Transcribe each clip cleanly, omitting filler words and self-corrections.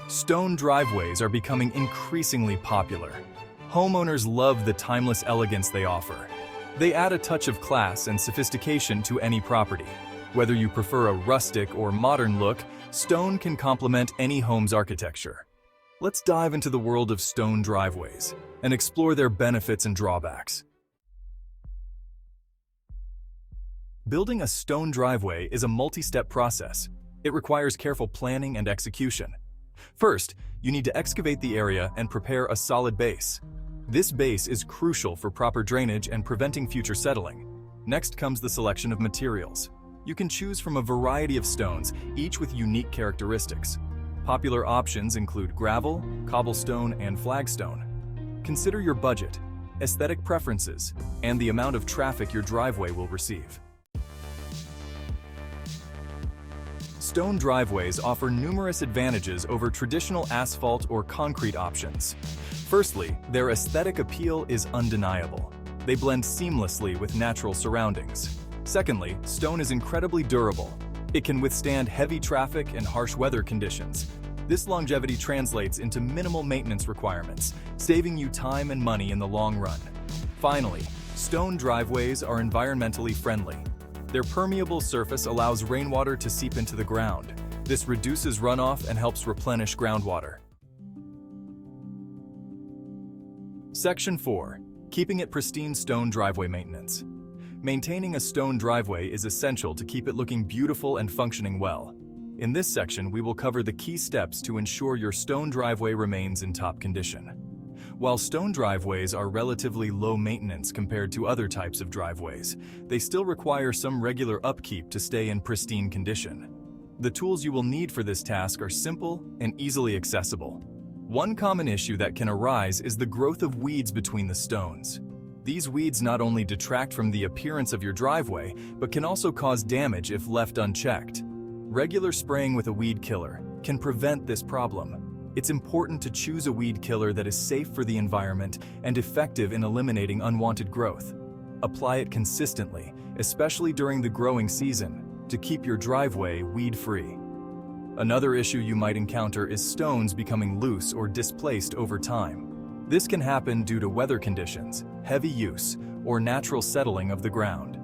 Stone driveways are becoming increasingly popular. Homeowners love the timeless elegance they offer. They add a touch of class and sophistication to any property. Whether you prefer a rustic or modern look, stone can complement any home's architecture. Let's dive into the world of stone driveways and explore their benefits and drawbacks. Building a stone driveway is a multi-step process. It requires careful planning and execution. First, you need to excavate the area and prepare a solid base. This base is crucial for proper drainage and preventing future settling. Next comes the selection of materials. You can choose from a variety of stones, each with unique characteristics. Popular options include gravel, cobblestone, and flagstone. Consider your budget, aesthetic preferences, and the amount of traffic your driveway will receive. Stone driveways offer numerous advantages over traditional asphalt or concrete options. Firstly, their aesthetic appeal is undeniable. They blend seamlessly with natural surroundings. Secondly, stone is incredibly durable. It can withstand heavy traffic and harsh weather conditions. This longevity translates into minimal maintenance requirements, saving you time and money in the long run. Finally, stone driveways are environmentally friendly. Their permeable surface allows rainwater to seep into the ground. This reduces runoff and helps replenish groundwater. Section 4. Keeping it pristine. Stone driveway maintenance. Maintaining a stone driveway is essential to keep it looking beautiful and functioning well. In this section, we will cover the key steps to ensure your stone driveway remains in top condition. While stone driveways are relatively low maintenance compared to other types of driveways, they still require some regular upkeep to stay in pristine condition. The tools you will need for this task are simple and easily accessible. One common issue that can arise is the growth of weeds between the stones. These weeds not only detract from the appearance of your driveway, but can also cause damage if left unchecked. Regular spraying with a weed killer can prevent this problem. It's important to choose a weed killer that is safe for the environment and effective in eliminating unwanted growth. Apply it consistently, especially during the growing season, to keep your driveway weed-free. Another issue you might encounter is stones becoming loose or displaced over time. This can happen due to weather conditions, heavy use, or natural settling of the ground.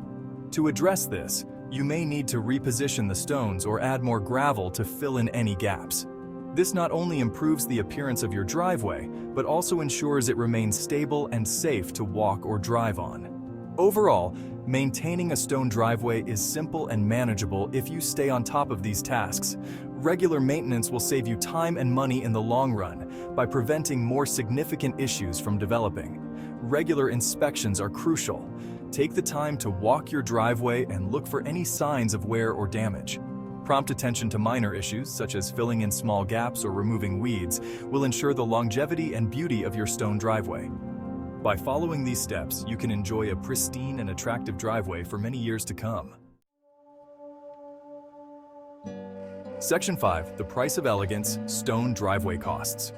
To address this, you may need to reposition the stones or add more gravel to fill in any gaps. This not only improves the appearance of your driveway, but also ensures it remains stable and safe to walk or drive on. Overall, maintaining a stone driveway is simple and manageable if you stay on top of these tasks. Regular maintenance will save you time and money in the long run by preventing more significant issues from developing. Regular inspections are crucial. Take the time to walk your driveway and look for any signs of wear or damage. Prompt attention to minor issues, such as filling in small gaps or removing weeds, will ensure the longevity and beauty of your stone driveway. By following these steps, you can enjoy a pristine and attractive driveway for many years to come. Section 5. The price of elegance. Stone driveway costs.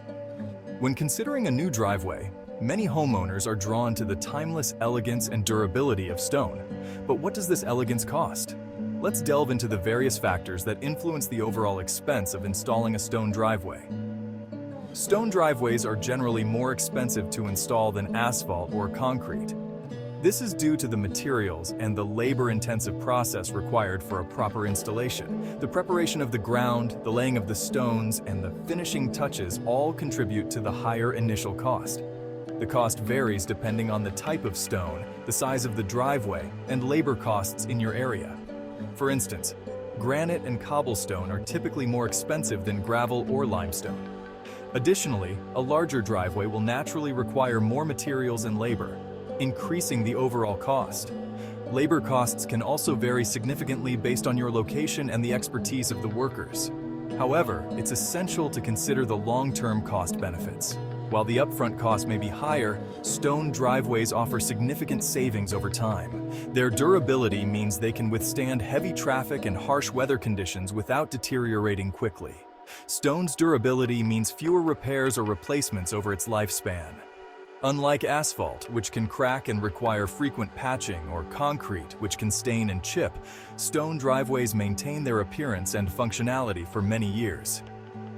When considering a new driveway, many homeowners are drawn to the timeless elegance and durability of stone. But what does this elegance cost? Let's delve into the various factors that influence the overall expense of installing a stone driveway. Stone driveways are generally more expensive to install than asphalt or concrete. This is due to the materials and the labor-intensive process required for a proper installation. The preparation of the ground, the laying of the stones, and the finishing touches all contribute to the higher initial cost. The cost varies depending on the type of stone, the size of the driveway, and labor costs in your area. For instance, granite and cobblestone are typically more expensive than gravel or limestone. Additionally, a larger driveway will naturally require more materials and labor, increasing the overall cost. Labor costs can also vary significantly based on your location and the expertise of the workers. However, it's essential to consider the long-term cost benefits. While the upfront cost may be higher, stone driveways offer significant savings over time. Their durability means they can withstand heavy traffic and harsh weather conditions without deteriorating quickly. Stone's durability means fewer repairs or replacements over its lifespan. Unlike asphalt, which can crack and require frequent patching, or concrete, which can stain and chip, stone driveways maintain their appearance and functionality for many years.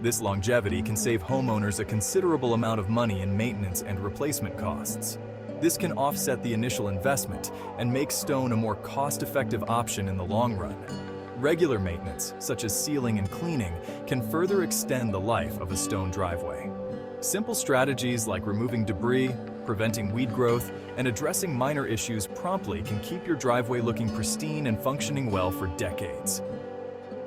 This longevity can save homeowners a considerable amount of money in maintenance and replacement costs. This can offset the initial investment and make stone a more cost-effective option in the long run. Regular maintenance, such as sealing and cleaning, can further extend the life of a stone driveway. Simple strategies like removing debris, preventing weed growth, and addressing minor issues promptly can keep your driveway looking pristine and functioning well for decades.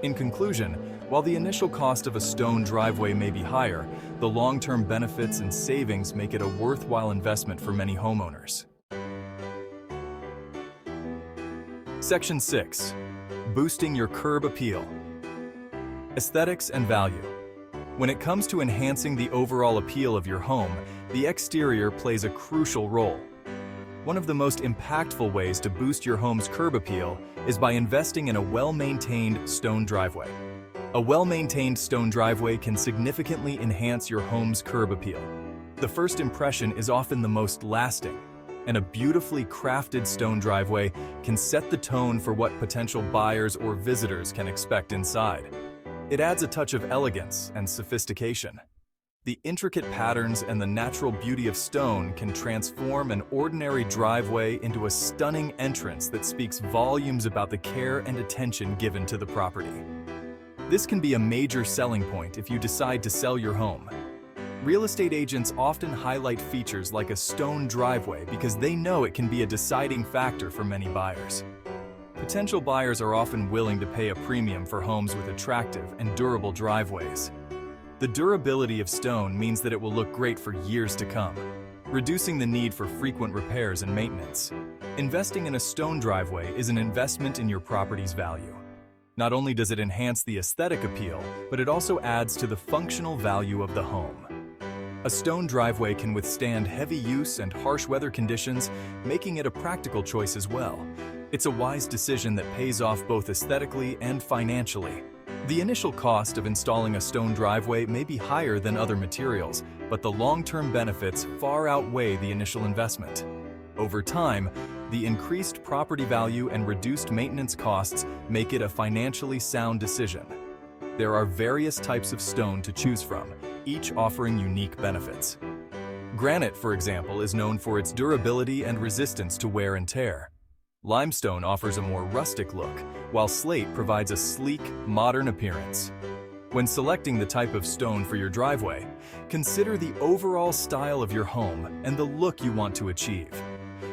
In conclusion, while the initial cost of a stone driveway may be higher, the long-term benefits and savings make it a worthwhile investment for many homeowners. Section 6. Boosting your curb appeal. Aesthetics and value. When it comes to enhancing the overall appeal of your home, the exterior plays a crucial role. One of the most impactful ways to boost your home's curb appeal is by investing in a well-maintained stone driveway. A well-maintained stone driveway can significantly enhance your home's curb appeal. The first impression is often the most lasting, and a beautifully crafted stone driveway can set the tone for what potential buyers or visitors can expect inside. It adds a touch of elegance and sophistication. The intricate patterns and the natural beauty of stone can transform an ordinary driveway into a stunning entrance that speaks volumes about the care and attention given to the property. This can be a major selling point if you decide to sell your home. Real estate agents often highlight features like a stone driveway because they know it can be a deciding factor for many buyers. Potential buyers are often willing to pay a premium for homes with attractive and durable driveways. The durability of stone means that it will look great for years to come, reducing the need for frequent repairs and maintenance. Investing in a stone driveway is an investment in your property's value. Not only does it enhance the aesthetic appeal, but it also adds to the functional value of the home. A stone driveway can withstand heavy use and harsh weather conditions, making it a practical choice as well. It's a wise decision that pays off both aesthetically and financially. The initial cost of installing a stone driveway may be higher than other materials, but the long-term benefits far outweigh the initial investment. Over time, the increased property value and reduced maintenance costs make it a financially sound decision. There are various types of stone to choose from, each offering unique benefits. Granite, for example, is known for its durability and resistance to wear and tear. Limestone offers a more rustic look, while slate provides a sleek, modern appearance. When selecting the type of stone for your driveway, consider the overall style of your home and the look you want to achieve.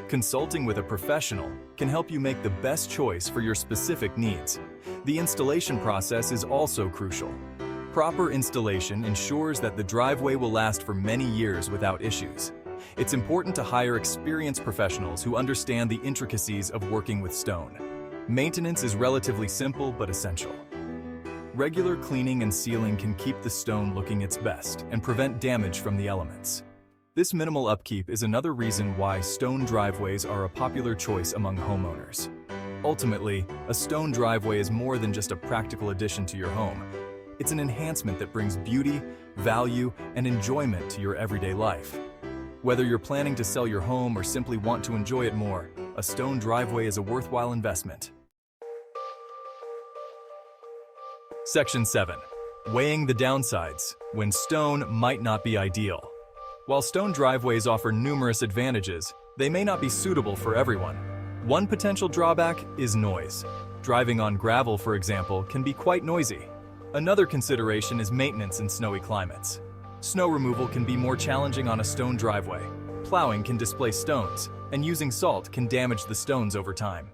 Consulting with a professional can help you make the best choice for your specific needs. The installation process is also crucial. Proper installation ensures that the driveway will last for many years without issues. It's important to hire experienced professionals who understand the intricacies of working with stone. Maintenance is relatively simple but essential. Regular cleaning and sealing can keep the stone looking its best and prevent damage from the elements. This minimal upkeep is another reason why stone driveways are a popular choice among homeowners. Ultimately, a stone driveway is more than just a practical addition to your home. It's an enhancement that brings beauty, value, and enjoyment to your everyday life. Whether you're planning to sell your home or simply want to enjoy it more, a stone driveway is a worthwhile investment. Section 7. Weighing the downsides when stone might not be ideal. While stone driveways offer numerous advantages, they may not be suitable for everyone. One potential drawback is noise. Driving on gravel, for example, can be quite noisy. Another consideration is maintenance in snowy climates. Snow removal can be more challenging on a stone driveway. Plowing can displace stones, and using salt can damage the stones over time.